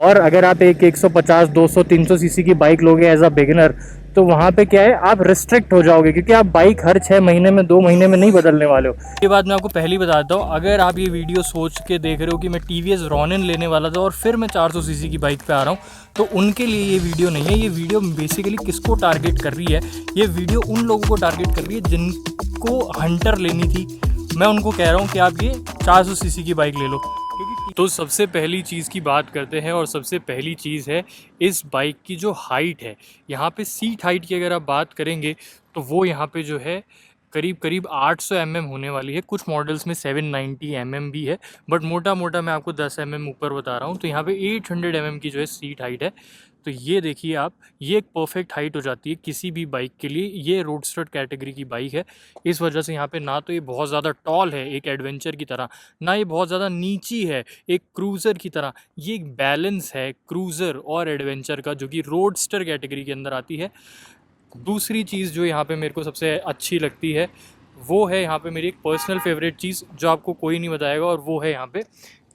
और अगर आप एक 150 200 300 सीसी की बाइक लोगे एज अ बिगिनर, तो वहाँ पे क्या है, आप रिस्ट्रिक्ट हो जाओगे, क्योंकि आप बाइक हर 6 महीने में 2 महीने में नहीं बदलने वाले हो। ये बात मैं आपको पहले ही बताता हूँ, अगर आप ये वीडियो सोच के देख रहे हो कि मैं TVS रॉनिन लेने वाला था और फिर मैं 400 सीसी की बाइक पे आ रहा हूँ, तो उनके लिए ये वीडियो नहीं है। ये वीडियो बेसिकली किसको टारगेट कर रही है? ये वीडियो उन लोगों को टारगेट कर रही है जिनको हंटर लेनी थी। मैं उनको कह रहा हूँ कि आप ये 400 सीसी की बाइक ले लो। तो सबसे पहली चीज़ की बात करते हैं, और सबसे पहली चीज़ है इस बाइक की जो हाइट है। यहाँ पे सीट हाइट की अगर आप बात करेंगे तो वो यहाँ पे जो है करीब करीब 800 mm होने वाली है। कुछ मॉडल्स में 790 mm भी है, बट मोटा मोटा मैं आपको 10 mm ऊपर बता रहा हूँ। तो यहाँ पे 800 mm की जो है सीट हाइट है। तो ये देखिए आप, ये एक परफेक्ट हाइट हो जाती है किसी भी बाइक के लिए। ये रोडस्टर कैटेगरी की बाइक है, इस वजह से यहाँ पे ना तो ये बहुत ज़्यादा टॉल है एक एडवेंचर की तरह, ना ये बहुत ज़्यादा नीची है एक क्रूज़र की तरह। ये एक बैलेंस है क्रूज़र और एडवेंचर का, जो कि रोडस्टर कैटेगरी के अंदर आती है। दूसरी चीज़ जो यहाँ पे मेरे को सबसे अच्छी लगती है, वो है यहाँ पे मेरी एक पर्सनल फेवरेट चीज़ जो आपको कोई नहीं बताएगा, और वो है यहाँ पे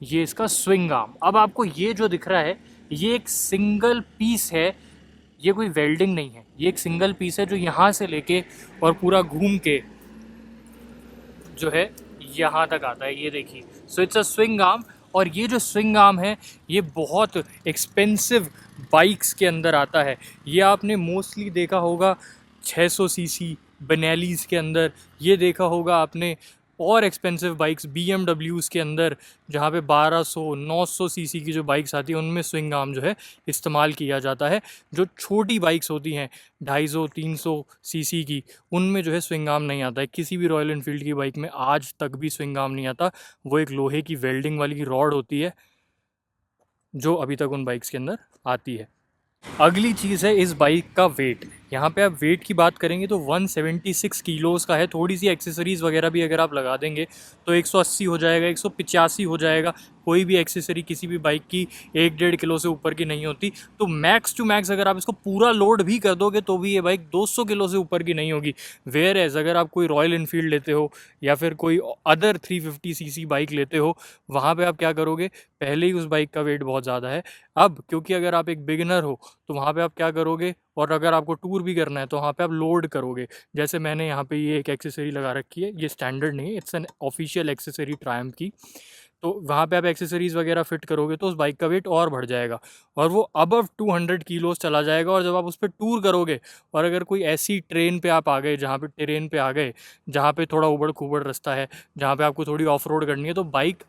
ये इसका स्विंग आर्म। अब आपको ये जो दिख रहा है, ये एक सिंगल पीस है, ये कोई वेल्डिंग नहीं है। ये एक सिंगल पीस है जो यहाँ से लेके और पूरा घूम के जो है यहाँ तक आता है। ये देखिए, so it's a swing arm. और ये जो स्विंग आर्म है, ये बहुत एक्सपेंसिव बाइक्स के अंदर आता है। ये आपने मोस्टली देखा होगा 600 सीसी बेनेलीज़ के अंदर, ये देखा होगा आपने और एक्सपेंसिव बाइक्स BMWs के अंदर, जहाँ पे 1200 900 सीसी की जो बाइक्स आती है उनमें स्विंग आर्म जो है इस्तेमाल किया जाता है। जो छोटी बाइक्स होती हैं 250 300 सीसी की, उनमें जो है स्विंग आर्म नहीं आता है। किसी भी रॉयल एनफील्ड की बाइक में आज तक भी स्विंग आर्म नहीं आता। वो एक लोहे की वेल्डिंग वाली रॉड होती है जो अभी तक उन बाइक्स के अंदर आती है। अगली चीज़ है इस बाइक का वेट। यहाँ पे आप वेट की बात करेंगे तो 176 किलोज़ का है। थोड़ी सी एक्सेसरीज़ वगैरह भी अगर आप लगा देंगे तो 180 हो जाएगा, 185 हो जाएगा। कोई भी एक्सेसरी किसी भी बाइक की 1-1.5 किलो से ऊपर की नहीं होती। तो मैक्स टू मैक्स अगर आप इसको पूरा लोड भी कर दोगे तो भी ये बाइक 200 किलो से ऊपर की नहीं होगी। वेयर एज अगर आप कोई रॉयल इनफील्ड लेते हो या फिर कोई अदर 350 सीसी बाइक लेते हो, वहाँ पे आप क्या करोगे, पहले ही उस बाइक का वेट बहुत ज़्यादा है। अब क्योंकि अगर आप एक बिगिनर हो तो वहाँ पे आप क्या करोगे, और अगर आपको टूर भी करना है तो वहाँ पे आप लोड करोगे। जैसे मैंने यहाँ पे ये एक एक्सेसरी लगा रखी है, ये स्टैंडर्ड नहीं है, it's an official accessory Triumph की। तो वहाँ पे आप एक्सेसरीज़ वगैरह फिट करोगे तो उस बाइक का वेट और बढ़ जाएगा, और वो अबव 200 किलोज़ चला जाएगा। और जब आप उस पर टूर करोगे, और अगर कोई ऐसी ट्रेन पे आप आ गए, जहाँ पे टेरेन पे आ गए, जहाँ पे थोड़ा उबड़ खूबड़ रास्ता है, जहाँ पे आपको थोड़ी ऑफ रोड करनी है, तो बाइक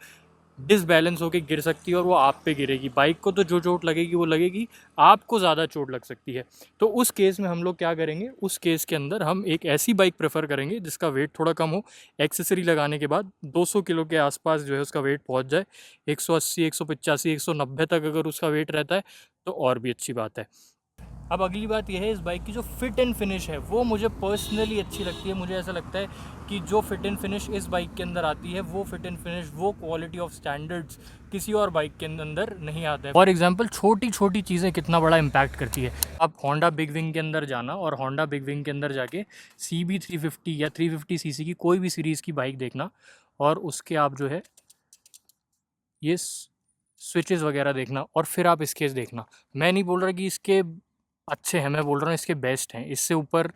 डिसबैलेंस होकर गिर सकती है और वो आप पे गिरेगी। बाइक को तो जो चोट लगेगी वो लगेगी, आपको ज़्यादा चोट लग सकती है। तो उस केस में हम लोग क्या करेंगे, उस केस के अंदर हम एक ऐसी बाइक प्रेफर करेंगे जिसका वेट थोड़ा कम हो। एक्सेसरी लगाने के बाद 200 किलो के आसपास जो है उसका वेट पहुंच जाए। 180 185 190 तक अगर उसका वेट रहता है तो और भी अच्छी बात है। अब अगली बात यह है, इस बाइक की जो फिट एंड फिनिश है वो मुझे पर्सनली अच्छी लगती है। मुझे ऐसा लगता है कि जो फिट एंड फिनिश इस बाइक के अंदर आती है, वो फिट एंड फिनिश, वो क्वालिटी ऑफ स्टैंडर्ड्स किसी और बाइक के अंदर नहीं आता है। फॉर एग्जांपल, छोटी छोटी चीज़ें कितना बड़ा इम्पैक्ट करती है। आप होंडा बिग विंग के अंदर जाना, और होंडा बिग विंग के अंदर जाके CB 350 या 350 सीसी की कोई भी सीरीज़ की बाइक देखना, और उसके आप जो है ये स्विचेस वगैरह देखना, और फिर आप इसके देखना। मैं नहीं बोल रहा कि इसके अच्छे हैं, मैं बोल रहा हूँ इसके बेस्ट हैं। इससे ऊपर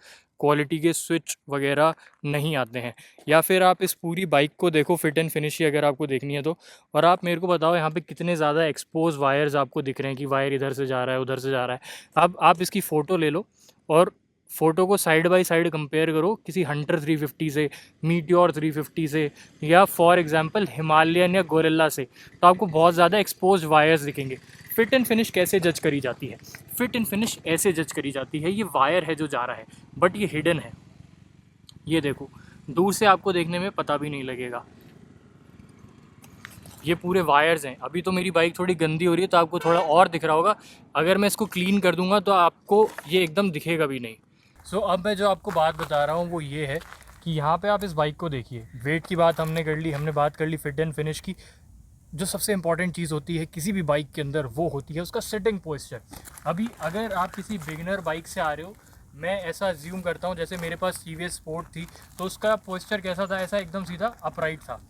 क्वालिटी के स्विच वगैरह नहीं आते हैं। या फिर आप इस पूरी बाइक को देखो, फिट एंड फिनिश ही अगर आपको देखनी है तो, और आप मेरे को बताओ यहाँ पे कितने ज़्यादा एक्सपोज वायर्स आपको दिख रहे हैं कि वायर इधर से जा रहा है उधर से जा रहा है। अब आप इसकी फ़ोटो ले लो और फ़ोटो को साइड बाय साइड कंपेयर करो किसी हंटर 350 से, मीटियोर 350 से, या फॉर एग्जांपल हिमालयन या गोरिल्ला से, तो आपको बहुत ज़्यादा एक्सपोज वायर्स दिखेंगे। फिट एंड फिनिश कैसे जज करी जाती है? फिट एंड फिनिश ऐसे जज करी जाती है, ये वायर है जो जा रहा है, बट ये हिडन है। ये देखो, दूर से आपको देखने में पता भी नहीं लगेगा, ये पूरे वायर्स हैं। अभी तो मेरी बाइक थोड़ी गंदी हो रही है तो आपको थोड़ा और दिख रहा होगा, अगर मैं इसको क्लीन कर दूंगा तो आपको ये एकदम दिखेगा भी नहीं। अब मैं जो आपको बात बता रहा हूँ वो ये है कि यहाँ पे आप इस बाइक को देखिए। वेट की बात हमने कर ली, हमने बात कर ली फिट एंड फिनिश की। जो सबसे इंपॉर्टेंट चीज़ होती है किसी भी बाइक के अंदर, वो होती है उसका सिटिंग पोस्चर। अभी अगर आप किसी बिगिनर बाइक से आ रहे हो, मैं ऐसा अज्यूम करता हूँ जैसे मेरे पास TVS स्पोर्ट थी, तो उसका पोस्चर कैसा था, ऐसा एकदम सीधा अपराइट था।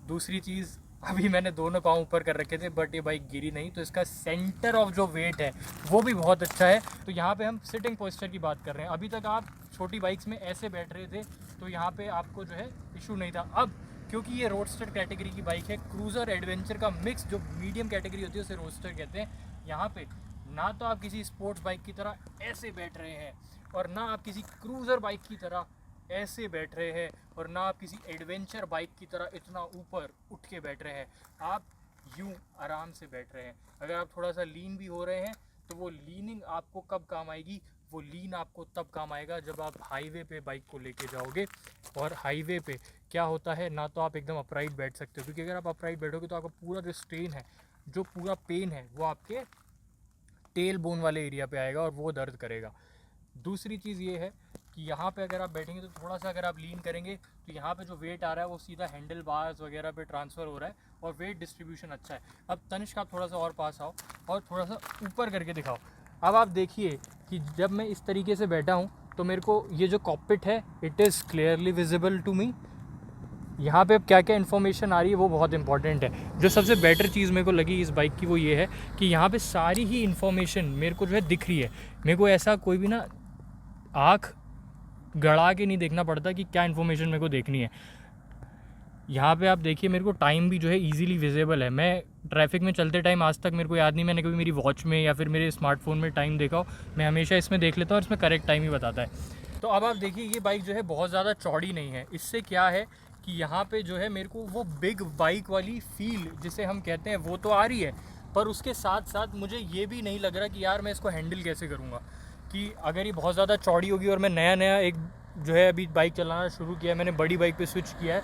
दूसरी चीज़, अभी मैंने दोनों पाँव ऊपर कर रखे थे बट ये बाइक गिरी नहीं, तो इसका सेंटर ऑफ जो वेट है वो भी बहुत अच्छा है। तो यहाँ पे हम सिटिंग पोस्चर की बात कर रहे हैं। अभी तक आप छोटी बाइक्स में ऐसे बैठ रहे थे तो यहाँ पे आपको जो है इशू नहीं था। अब क्योंकि ये रोडस्टर कैटेगरी की बाइक है, क्रूज़र एडवेंचर का मिक्स, जो मीडियम कैटेगरी होती है उसे रोडस्टर कहते हैं। यहाँ पे ना तो आप किसी स्पोर्ट्स बाइक की तरह ऐसे बैठ रहे हैं और ना आप किसी क्रूज़र बाइक की तरह ऐसे बैठ रहे हैं और ना आप किसी एडवेंचर बाइक की तरह इतना ऊपर उठ के बैठ रहे हैं। आप यूं आराम से बैठ रहे हैं। अगर आप थोड़ा सा लीन भी हो रहे हैं तो वो लीनिंग आपको कब काम आएगी? वो लीन आपको तब काम आएगा जब आप हाईवे पे बाइक को लेके जाओगे। और हाईवे पे क्या होता है, ना तो आप एकदम अपराइट बैठ सकते हो, क्योंकि अगर आप अपराइट बैठोगे तो आपका पूरा जो स्ट्रेन है, जो पूरा पेन है, वो आपके टेल बोन वाले एरिया पे आएगा और वो दर्द करेगा। दूसरी चीज़ ये है कि यहाँ पे अगर आप बैठेंगे तो थोड़ा सा अगर आप लीन करेंगे तो यहाँ पे जो वेट आ रहा है वो सीधा हैंडल बार्स वगैरह पे ट्रांसफ़र हो रहा है और वेट डिस्ट्रीब्यूशन अच्छा है। अब तनिष्क आप थोड़ा सा और पास आओ और थोड़ा सा ऊपर करके दिखाओ। अब आप देखिए कि जब मैं इस तरीके से बैठा हूँ तो मेरे को ये जो कॉकपिट है it is clearly visible to me. यहाँ पे अब क्या क्या इन्फॉर्मेशन आ रही है वो बहुत इंपॉर्टेंट है। जो सबसे बेटर चीज़ मेरे को लगी इस बाइक की वो ये है कि यहाँ पे सारी ही इन्फॉर्मेशन मेरे को जो है दिख रही है। मेरे को ऐसा कोई भी ना आँख गड़ा के नहीं देखना पड़ता कि क्या इन्फॉर्मेशन मेरे को देखनी है। यहाँ पे आप देखिए मेरे को टाइम भी जो है इजीली विजिबल है। मैं ट्रैफिक में चलते टाइम आज तक मेरे को याद नहीं मैंने कभी मेरी वॉच में या फिर मेरे स्मार्टफोन में टाइम देखा हो। मैं हमेशा इसमें देख लेता हूँ और इसमें करेक्ट टाइम ही बताता है। तो अब आप देखिए ये बाइक जो है बहुत ज़्यादा चौड़ी नहीं है। इससे क्या है कि यहाँ पे जो है मेरे को वो बिग बाइक वाली फील जिसे हम कहते हैं वो तो आ रही है, पर उसके साथ साथ मुझे ये भी नहीं लग रहा कि यार मैं इसको हैंडल कैसे करूँगा। कि अगर ये बहुत ज़्यादा चौड़ी होगी और मैं नया एक जो है अभी बाइक चलाना शुरू किया है, मैंने बड़ी बाइक पे स्विच किया है,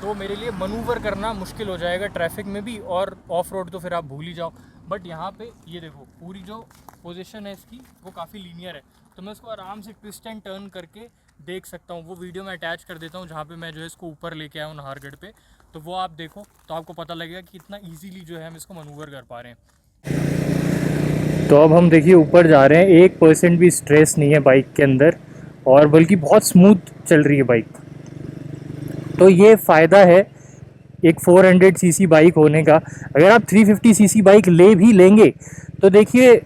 तो मेरे लिए मनूवर करना मुश्किल हो जाएगा ट्रैफिक में भी, और ऑफ रोड तो फिर आप भूल ही जाओ। बट यहाँ पे ये देखो पूरी जो पोजीशन है इसकी वो काफ़ी लीनियर है, तो मैं इसको आराम से ट्विस्ट एंड टर्न करके देख सकता हूँ। वो वीडियो मैं अटैच कर देता हूँ जहाँ पे मैं जो है इसको ऊपर लेके आया हूँ नाहरगढ़ पे, तो वो आप देखो तो आपको पता लगेगा कि इतना ईजीली जो है हम इसको मनूवर कर पा रहे हैं। तो अब हम देखिए ऊपर जा रहे हैं, 1% भी स्ट्रेस नहीं है बाइक के अंदर और बल्कि बहुत स्मूथ चल रही है बाइक। तो ये फ़ायदा है एक 400 सीसी बाइक होने का। अगर आप 350 सीसी बाइक ले भी लेंगे तो देखिए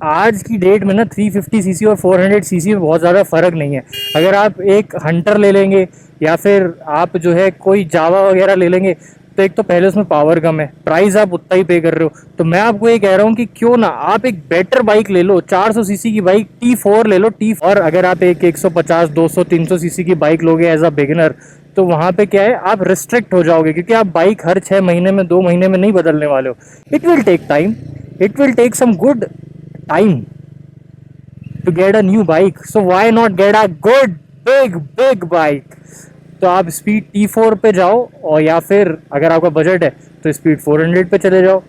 आज की डेट में ना 350 सीसी और 400 सीसी में बहुत ज़्यादा फ़र्क नहीं है। अगर आप एक हंटर ले लेंगे या फिर आप जो है कोई जावा वगैरह ले लेंगे तो एक तो पहले उसमें पावर कम है, प्राइस आप उतना ही पे कर रहे हो। तो मैं आपको ये कह रहा हूँ कि क्यों ना आप एक बेटर बाइक ले लो, 400 सीसी की बाइक T4 ले लो T। और अगर आप एक 150, 200, 300 सीसी की बाइक लोगे एज अ बिगिनर तो वहाँ पे क्या है आप रिस्ट्रिक्ट हो जाओगे, क्योंकि आप बाइक हर 6 महीने में 2 महीने में नहीं बदलने वाले हो। It will take time, it will take some good time to get a new bike, so why not get a good big bike। तो आप स्पीड T4 पे जाओ और या फिर अगर आपका बजट है तो स्पीड 400 पे चले जाओ।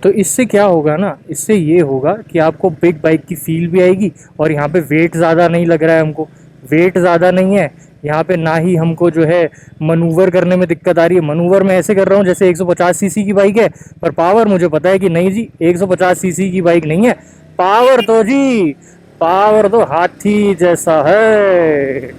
तो इससे क्या होगा ना, इससे ये होगा कि आपको बिग बाइक की फील भी आएगी और यहाँ पे वेट ज़्यादा नहीं लग रहा है, हमको वेट ज़्यादा नहीं है यहाँ पे, ना ही हमको जो है मनूवर करने में दिक्कत आ रही है। मनूवर मैं ऐसे कर रहा हूँ जैसे 150 सीसी की बाइक है, पर पावर मुझे पता है कि नहीं जी 150 सीसी की बाइक नहीं है। पावर तो जी पावर तो हाथी जैसा है।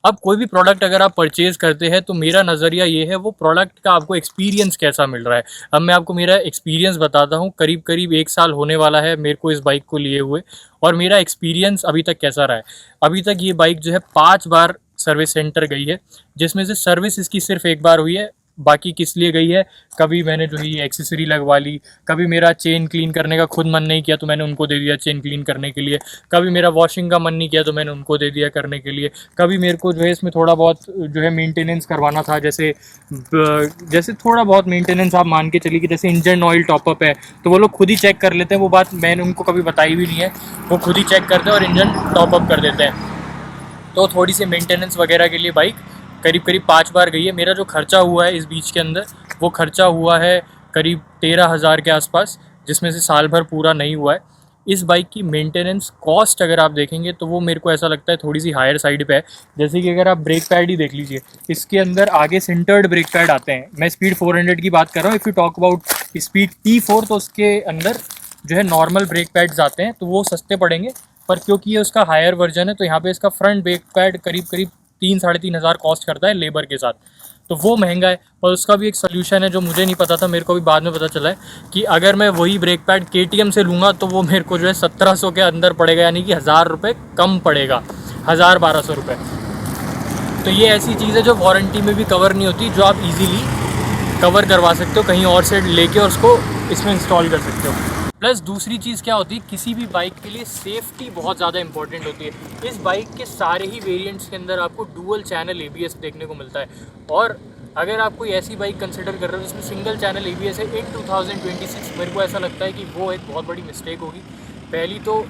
अब कोई भी प्रोडक्ट अगर आप परचेज करते हैं तो मेरा नज़रिया ये है वो प्रोडक्ट का आपको एक्सपीरियंस कैसा मिल रहा है। अब मैं आपको मेरा एक्सपीरियंस बताता हूँ। करीब करीब 1 साल होने वाला है मेरे को इस बाइक को लिए हुए, और मेरा एक्सपीरियंस अभी तक कैसा रहा है। अभी तक ये बाइक जो है 5 बार सर्विस सेंटर गई है, जिसमें से सर्विस इसकी सिर्फ 1 बार हुई है। बाकी किस लिए गई है, कभी मैंने जो है ये एक्सेसरी लगवा ली, कभी मेरा चेन क्लीन करने का खुद मन नहीं किया तो मैंने उनको दे दिया चेन क्लीन करने के लिए, कभी मेरा वॉशिंग का मन नहीं किया तो मैंने उनको दे दिया करने के लिए, कभी मेरे को जो है इसमें थोड़ा बहुत जो है मेंटेनेंस करवाना था, जैसे थोड़ा बहुत मेंटेनेंस आप मान के चलिए कि जैसे इंजन ऑयल टॉपअप है तो वो लोग खुद ही चेक कर लेते हैं। वो बात मैंने उनको कभी बताई भी नहीं है, वो खुद ही चेक करते हैं और इंजन टॉपअप कर देते हैं। तो थोड़ी सी मेंटेनेंस वगैरह के लिए बाइक करीब करीब 5 बार गई है। मेरा जो खर्चा हुआ है इस बीच के अंदर वो खर्चा हुआ है करीब 13,000 के आसपास, जिसमें से साल भर पूरा नहीं हुआ है। इस बाइक की मेंटेनेंस कॉस्ट अगर आप देखेंगे तो वो मेरे को ऐसा लगता है थोड़ी सी हायर साइड पे है। जैसे कि अगर आप ब्रेक पैड ही देख लीजिए, इसके अंदर आगे सिंटर्ड ब्रेक पैड आते हैं। मैं स्पीड 400 की बात कर रहा हूँ। If you talk about speed T4 तो उसके अंदर जो है नॉर्मल ब्रेक पैड्स आते हैं, तो वो सस्ते पड़ेंगे पर क्योंकि ये उसका हायर वर्जन है तो यहाँ पे इसका फ्रंट ब्रेक पैड करीब 3-3.5 हज़ार कॉस्ट करता है लेबर के साथ, तो वो महंगा है। और उसका भी एक सोल्यूशन है जो मुझे नहीं पता था, मेरे को भी बाद में पता चला है कि अगर मैं वही ब्रेक पैड KTM से लूँगा तो वो मेरे को जो है 1700 के अंदर पड़ेगा, यानी कि 1000 रुपये कम पड़ेगा, 1000-1200 रुपये। तो ये ऐसी चीज़ है जो वारंटी में भी कवर नहीं होती, जो आप इजीली कवर करवा सकते हो कहीं और से लेके और उसको इसमें इंस्टॉल कर सकते हो। प्लस दूसरी चीज़ क्या होती है, किसी भी बाइक के लिए सेफ्टी बहुत ज़्यादा इंपॉर्टेंट होती है। इस बाइक के सारे ही वेरिएंट्स के अंदर आपको डुअल चैनल ABS देखने को मिलता है, और अगर आप कोई ऐसी बाइक कंसिडर कर रहे हो जिसमें सिंगल चैनल ABS है इन 2026, मेरे को ऐसा लगता है कि वो एक बहुत बड़ी मिस्टेक होगी। पहली तो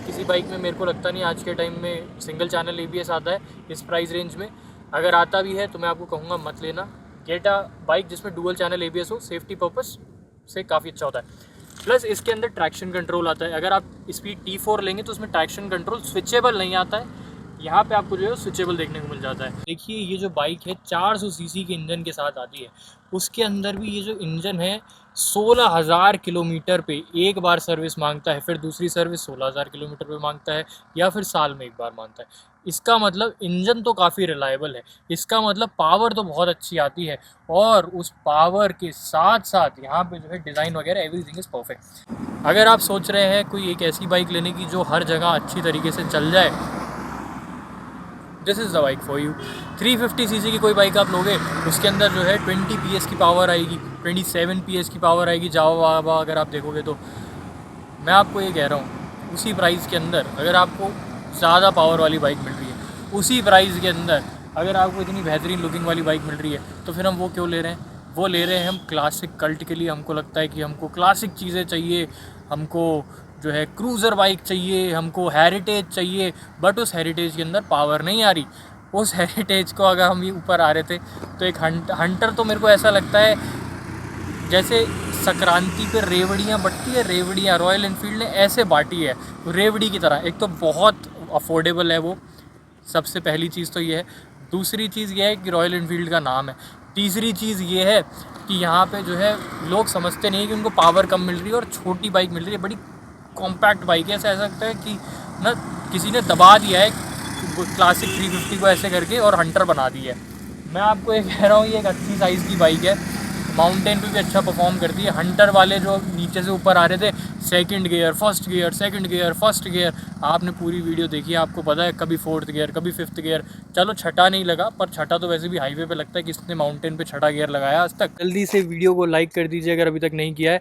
किसी बाइक में मेरे को लगता नहीं आज के टाइम में सिंगल चैनल ABS आता है इस प्राइस रेंज में। अगर आता भी है तो मैं आपको कहूँगा मत लेना, गेट अ बाइक जिसमें डुअल चैनल ABS हो, सेफ्टी पर्पस से काफ़ी अच्छा होता है। प्लस इसके अंदर ट्रैक्शन कंट्रोल आता है। अगर आप स्पीड T4 लेंगे तो उसमें ट्रैक्शन कंट्रोल स्विचेबल नहीं आता है, यहाँ पे आपको जो है स्विचेबल देखने को मिल जाता है। देखिए ये जो बाइक है 400 सीसी के इंजन के साथ आती है, उसके अंदर भी ये जो इंजन है 16,000 किलोमीटर पे एक बार सर्विस मांगता है, फिर दूसरी सर्विस 16,000 किलोमीटर पे मांगता है, या फिर साल में एक बार मांगता है। इसका मतलब इंजन तो काफ़ी रिलायबल है, इसका मतलब पावर तो बहुत अच्छी आती है, और उस पावर के साथ साथ यहाँ पे जो है डिज़ाइन वगैरह एवरीथिंग इज़ परफेक्ट। अगर आप सोच रहे हैं कोई एक ऐसी बाइक लेने की जो हर जगह अच्छी तरीके से चल जाए, this is the bike for you. 350 CC की कोई बाइक आप लोगे, उसके अंदर जो है 20 PS की पावर आएगी, 27 PS की पावर आएगी जावा वावा अगर आप देखोगे तो। मैं आपको ये कह रहा हूँ उसी प्राइस के अंदर अगर आपको ज़्यादा पावर वाली बाइक मिल रही है, उसी प्राइस के अंदर अगर आपको इतनी बेहतरीन लुकिंग वाली बाइक मिल रही है, तो फिर हम वो क्यों ले रहे हैं? वो ले रहे हैं हम क्लासिक कल्ट के लिए। हमको लगता है कि हमको क्लासिक चीज़ें चाहिए, हमको जो है क्रूज़र बाइक चाहिए, हमको हेरिटेज चाहिए, बट उस हेरिटेज के अंदर पावर नहीं आ रही। उस हेरिटेज को अगर हम ये ऊपर आ रहे थे तो एक हंटर तो मेरे को ऐसा लगता है जैसे संक्रांति पे रेवड़ियाँ बटती है, रेवड़ियाँ रॉयल एनफील्ड ने ऐसे बांटी है रेवड़ी की तरह। एक तो बहुत अफोर्डेबल है वो, सबसे पहली चीज़ तो ये है। दूसरी चीज़ ये है कि रॉयल एनफील्ड का नाम है। तीसरी चीज़ ये है कि यहाँ पे जो है लोग समझते नहीं कि उनको पावर कम मिल रही है और छोटी बाइक मिल रही है, बड़ी कॉम्पैक्ट बाइक है। ऐसा लगता है कि ना किसी ने दबा दिया है क्लासिक 350 को ऐसे करके और हंटर बना दी है। मैं आपको ये कह रहा हूँ ये एक अच्छी साइज़ की बाइक है, माउंटेन पे भी अच्छा परफॉर्म करती है। हंटर वाले जो नीचे से ऊपर आ रहे थे, second gear first gear, second gear first gear, आपने पूरी वीडियो देखी है, आपको पता है कभी फोर्थ गियर कभी फिफ्थ गियर। चलो छठा नहीं लगा, पर छठा तो वैसे भी हाईवे पे लगता है, किसने माउंटेन पे छठा गियर लगाया आज तक। जल्दी से वीडियो को लाइक कर दीजिए अगर अभी तक नहीं किया है।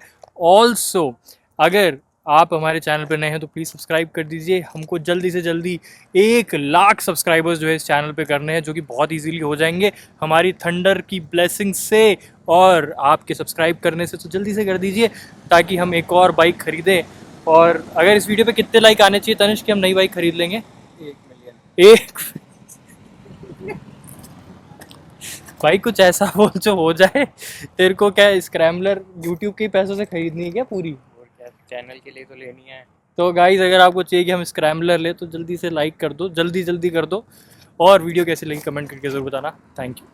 ऑल्सो अगर आप हमारे चैनल पर नए हैं तो प्लीज़ सब्सक्राइब कर दीजिए। हमको जल्दी से जल्दी 1 लाख सब्सक्राइबर्स जो है इस चैनल पे करने हैं, जो कि बहुत इजीली हो जाएंगे हमारी थंडर की ब्लेसिंग से और आपके सब्सक्राइब करने से। तो जल्दी से कर दीजिए ताकि हम एक और बाइक खरीदें। और अगर इस वीडियो पे कितने लाइक आने चाहिए तनिष्क कि हम नई बाइक खरीद लेंगे? 1 मिलियन। एक भाई कुछ ऐसा बोल जो हो जाए। तेरे को क्या स्क्रैम्बलर यूट्यूब के पैसों से खरीदनी है क्या पूरी? और क्या, चैनल के लिए तो लेनी है। तो गाइज अगर आपको चाहिए कि हम स्क्रैम्बलर ले तो जल्दी से लाइक कर दो, जल्दी कर दो। और वीडियो कैसी लगी कमेंट करके ज़रूर बताना। Thank you.